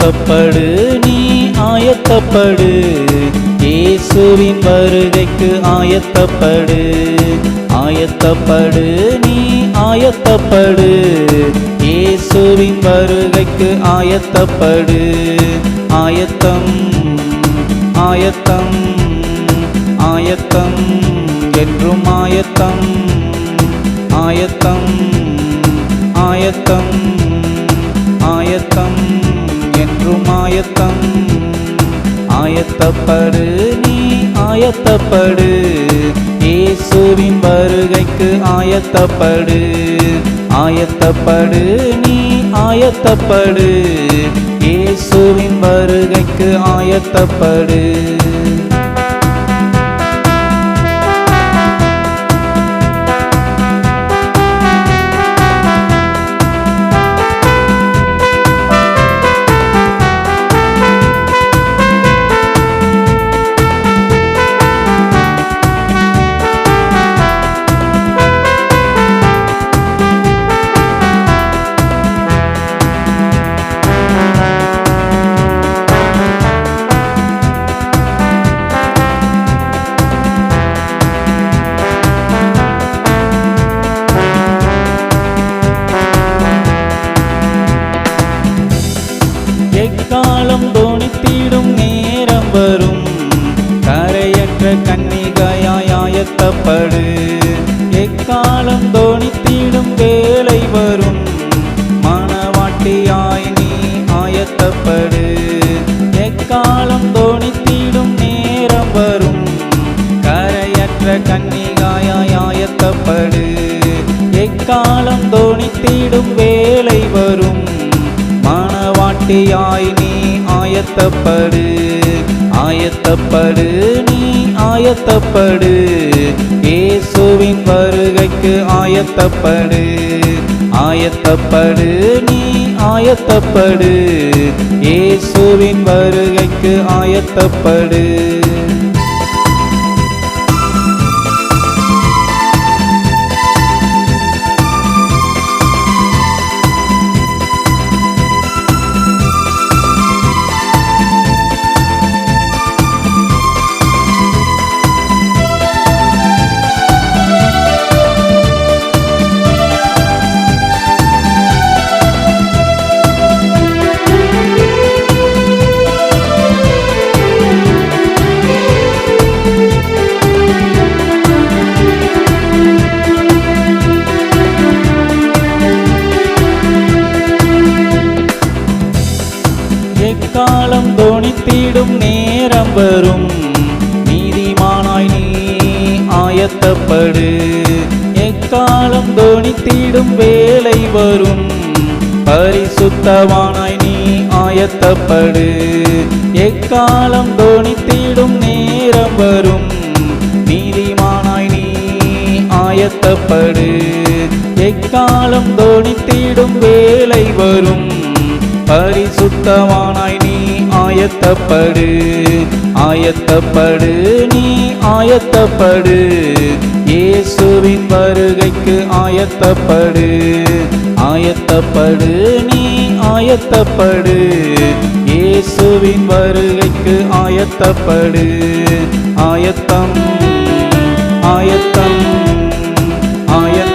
ஆயத்தப்படு நீ ஆயத்தப்படு, இயேசுவின் வருகைக்கு ஆயத்தப்படு. ஆயத்தப்படு நீ ஆயத்தப்படு, இயேசுவின் வருகைக்கு ஆயத்தப்படு. ஆயத்தம் ஆயத்தம் ஆயத்தம் என்றும் ஆயத்தம். ஆயத்தம் ஆயத்தம் ஆயத்தம் என்றும் ஆயத்தம். ஆயத்தப்படு நீ ஆயத்தப்படு, இயேசுவின் வருகைக்கு ஆயத்தப்படு. ஆயத்தப்படு நீ ஆயத்தப்படு, இயேசுவின் வருகைக்கு ஆயத்தப்படு. எக்காலம் தோணித்திடும் நேரம் வரும், கரையற்ற கன்னிகையாய் ஆயத்தப்படு. எக்காலம் தோணித்திடும் வேளை வரும், மணவாட்டியாய் நீ ஆயத்தப்படு. எக்காலம் தோணித்திடும் நேரம் வரும், கரையற்ற கன்னிகையாய் ஆயத்தப்படு. எக்காலம் தோணித்திடும் வேளை வரும், மணவாட்டியாய் நீ ஆயத்தப்படு. ஆயத்தப்படு நீ ஆயத்தப்படு, இயேசுவின் வருகைக்கு ஆயத்தப்படு. ஆயத்தப்படு நீ ஆயத்தப்படு, இயேசுவின் வருகைக்கு ஆயத்தப்படு. எக்காலம் தோணித்திடும் நேரம் வரும், நீதிமானாய் நீ ஆயத்தப்படு. எக்காலம் தோணித்திடும் வேளை வரும், பரிசுத்தவானாய் நீ ஆயத்தப்படு. எக்காலம் தோணித்திடும் நேரம் வரும், நீதிமானாய் நீ ஆயத்தப்படு. எக்காலம் தோணித்திடும் வேளை வரும், பரிசுத்தவானாய் நீ ஆயத்தப்படு. ஆயத்தப்படு நீ ஆயத்தப்படு, இயேசுவின் வருகைக்கு ஆயத்தப்படு. ஆயத்தப்படு நீ ஆயத்தப்படு, இயேசுவின் வருகைக்கு ஆயத்தப்படு. ஆயத்தம் ஆயத்தம் ஆயத்தம்.